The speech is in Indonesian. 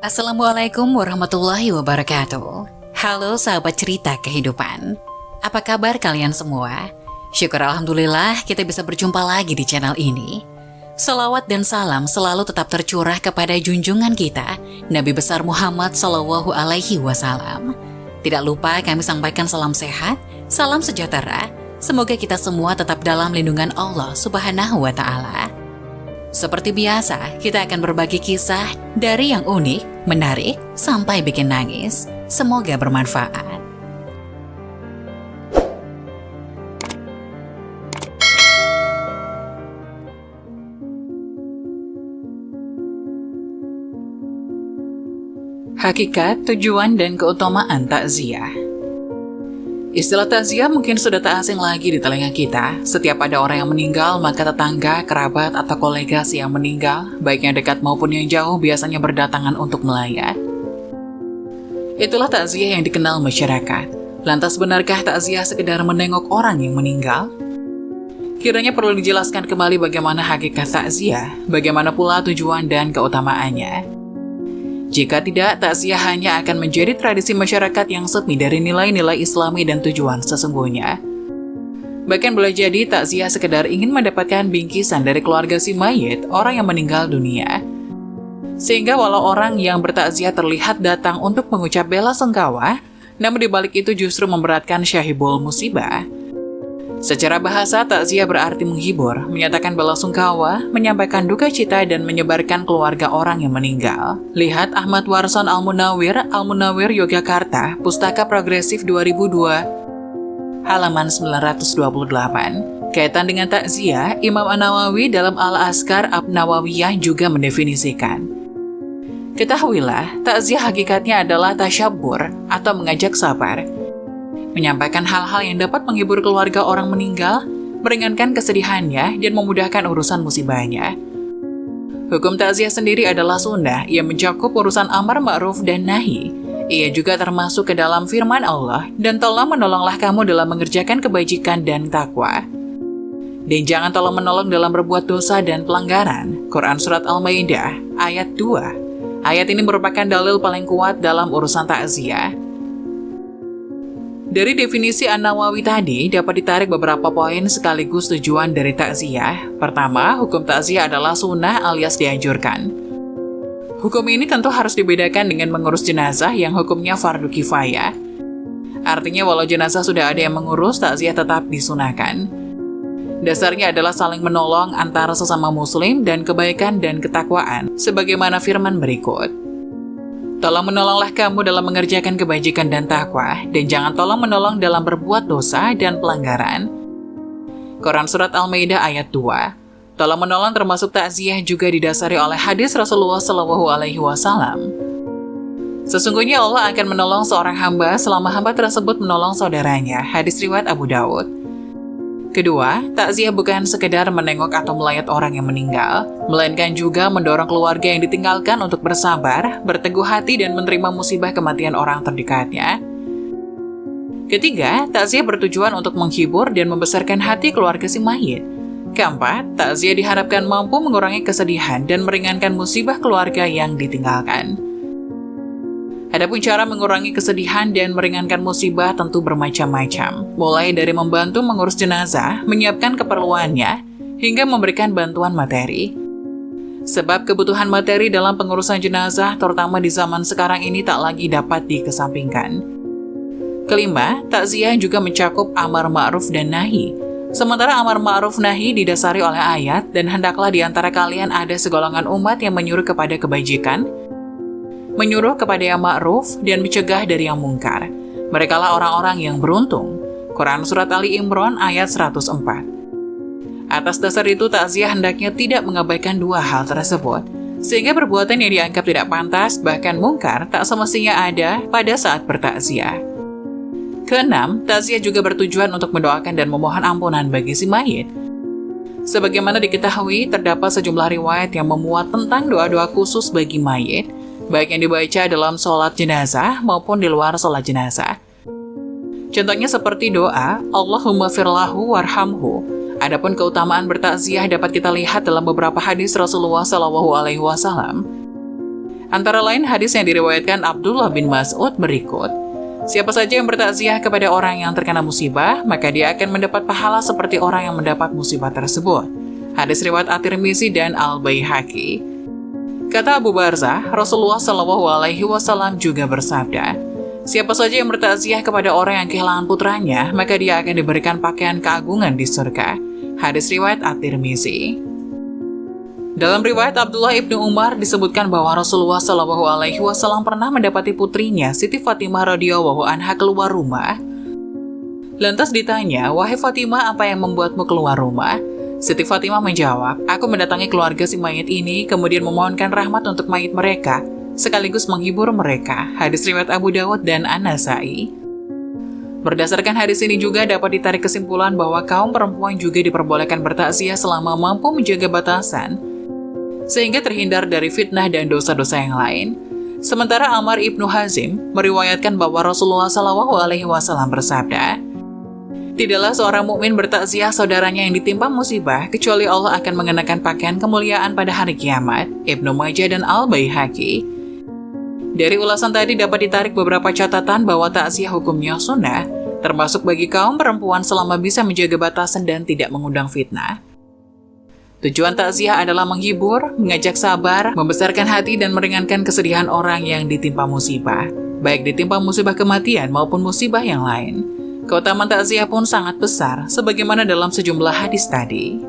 Assalamualaikum warahmatullahi wabarakatuh. Halo sahabat cerita kehidupan. Apa kabar kalian semua? Syukur alhamdulillah kita bisa berjumpa lagi di channel ini. Salawat dan salam selalu tetap tercurah kepada junjungan kita, Nabi besar Muhammad SAW. Tidak lupa kami sampaikan salam sehat, salam sejahtera. Semoga kita semua tetap dalam lindungan Allah Subhanahu wa Ta'ala. Seperti biasa, kita akan berbagi kisah dari yang unik, menarik, sampai bikin nangis. Semoga bermanfaat. Hakikat, tujuan, dan keutamaan takziah. Istilah takziah mungkin sudah tak asing lagi di telinga kita. Setiap ada orang yang meninggal, maka tetangga, kerabat, atau kolega yang meninggal, baik yang dekat maupun yang jauh, biasanya berdatangan untuk melayat. Itulah takziah yang dikenal masyarakat. Lantas benarkah takziah sekedar menengok orang yang meninggal? Kiranya perlu dijelaskan kembali bagaimana hakikat takziah, bagaimana pula tujuan dan keutamaannya. Jika tidak, takziah hanya akan menjadi tradisi masyarakat yang sepi dari nilai-nilai Islami dan tujuan sesungguhnya. Bahkan boleh jadi takziah sekedar ingin mendapatkan bingkisan dari keluarga si mayit, orang yang meninggal dunia. Sehingga walau orang yang bertakziah terlihat datang untuk mengucap bela sungkawa, namun dibalik itu justru memberatkan syahibul musibah. Secara bahasa, takziah berarti menghibur, menyatakan bela sungkawa, menyampaikan duka cita, dan menyebarkan keluarga orang yang meninggal. Lihat Ahmad Warson Al-Munawwir, Al-Munawwir Yogyakarta, Pustaka Progresif 2002, halaman 928. Kaitan dengan takziah, Imam An-Nawawi dalam Al-Azkar Ab-Nawawiyah juga mendefinisikan. Ketahuilah, takziah hakikatnya adalah tasyabbur atau mengajak sabar. Menyampaikan hal-hal yang dapat menghibur keluarga orang meninggal, meringankan kesedihannya, dan memudahkan urusan musibahnya. Hukum takziah sendiri adalah sunnah yang mencakup urusan amar ma'ruf dan nahi. Ia juga termasuk ke dalam firman Allah, dan tolong menolonglah kamu dalam mengerjakan kebajikan dan takwa. Dan jangan tolong menolong dalam berbuat dosa dan pelanggaran. Quran Surat Al-Maidah, ayat 2. Ayat ini merupakan dalil paling kuat dalam urusan takziah. Dari definisi An-Nawawi tadi, dapat ditarik beberapa poin sekaligus tujuan dari takziah. Pertama, hukum takziah adalah sunnah alias dianjurkan. Hukum ini tentu harus dibedakan dengan mengurus jenazah yang hukumnya fardu kifayah. Artinya walau jenazah sudah ada yang mengurus, takziah tetap disunahkan. Dasarnya adalah saling menolong antara sesama muslim dan kebaikan dan ketakwaan, sebagaimana firman berikut. Tolong menolonglah kamu dalam mengerjakan kebajikan dan takwa, dan jangan tolong menolong dalam berbuat dosa dan pelanggaran. Quran Surat Al-Maidah ayat 2. Tolong menolong termasuk takziah juga didasari oleh hadis Rasulullah SAW. Sesungguhnya Allah akan menolong seorang hamba selama hamba tersebut menolong saudaranya. Hadis riwayat Abu Daud. Kedua, takziah bukan sekedar menengok atau melayat orang yang meninggal, melainkan juga mendorong keluarga yang ditinggalkan untuk bersabar, berteguh hati, dan menerima musibah kematian orang terdekatnya. Ketiga, takziah bertujuan untuk menghibur dan membesarkan hati keluarga si mayit. Keempat, takziah diharapkan mampu mengurangi kesedihan dan meringankan musibah keluarga yang ditinggalkan. Adapun cara mengurangi kesedihan dan meringankan musibah tentu bermacam-macam, mulai dari membantu mengurus jenazah, menyiapkan keperluannya, hingga memberikan bantuan materi. Sebab kebutuhan materi dalam pengurusan jenazah, terutama di zaman sekarang ini, tak lagi dapat dikesampingkan. Kelima, takziah juga mencakup amar ma'ruf dan nahi. Sementara amar ma'ruf nahi didasari oleh ayat, dan hendaklah di antara kalian ada segolongan umat yang menyuruh kepada kebajikan, menyuruh kepada yang ma'ruf, dan mencegah dari yang mungkar. Merekalah orang-orang yang beruntung. Quran Surat Ali Imran ayat 104. Atas dasar itu, takziah hendaknya tidak mengabaikan dua hal tersebut, sehingga perbuatan yang dianggap tidak pantas, bahkan mungkar, tak semestinya ada pada saat bertakziah. Keenam, takziah juga bertujuan untuk mendoakan dan memohon ampunan bagi si mayit. Sebagaimana diketahui, terdapat sejumlah riwayat yang memuat tentang doa-doa khusus bagi mayit, baik yang dibaca dalam sholat jenazah maupun di luar sholat jenazah. Contohnya seperti doa, Allahumma firlahu warhamhu. Adapun keutamaan bertakziah dapat kita lihat dalam beberapa hadis Rasulullah SAW. Antara lain hadis yang diriwayatkan Abdullah bin Mas'ud berikut. Siapa saja yang bertakziah kepada orang yang terkena musibah, maka dia akan mendapat pahala seperti orang yang mendapat musibah tersebut. Hadis riwayat At-Tirmizi dan Al-Baihaqi. Kata Abu Barzah, Rasulullah SAW juga bersabda, siapa saja yang bertakziah kepada orang yang kehilangan putranya, maka dia akan diberikan pakaian keagungan di surga. Hadis riwayat At-Tirmizi. Dalam riwayat Abdullah ibnu Umar disebutkan bahwa Rasulullah SAW pernah mendapati putrinya Siti Fatimah radhiyallahu anha keluar rumah. Lantas ditanya, wahai Fatimah, apa yang membuatmu keluar rumah? Siti Fatimah menjawab, aku mendatangi keluarga si mayit ini, kemudian memohonkan rahmat untuk mayit mereka, sekaligus menghibur mereka. Hadis riwayat Abu Dawud dan An-Nasai. Berdasarkan hadis ini juga dapat ditarik kesimpulan bahwa kaum perempuan juga diperbolehkan bertakziah selama mampu menjaga batasan, sehingga terhindar dari fitnah dan dosa-dosa yang lain. Sementara Amr ibnu Hazim meriwayatkan bahwa Rasulullah SAW bersabda, tidaklah seorang mukmin bertakziah saudaranya yang ditimpa musibah, kecuali Allah akan mengenakan pakaian kemuliaan pada hari kiamat. Ibnu Majah dan Al-Baihaqi. Dari ulasan tadi dapat ditarik beberapa catatan bahwa takziah hukumnya sunnah, termasuk bagi kaum perempuan selama bisa menjaga batasan dan tidak mengundang fitnah. Tujuan takziah adalah menghibur, mengajak sabar, membesarkan hati dan meringankan kesedihan orang yang ditimpa musibah, baik ditimpa musibah kematian maupun musibah yang lain. Keutamaan takziah pun sangat besar, sebagaimana dalam sejumlah hadis tadi.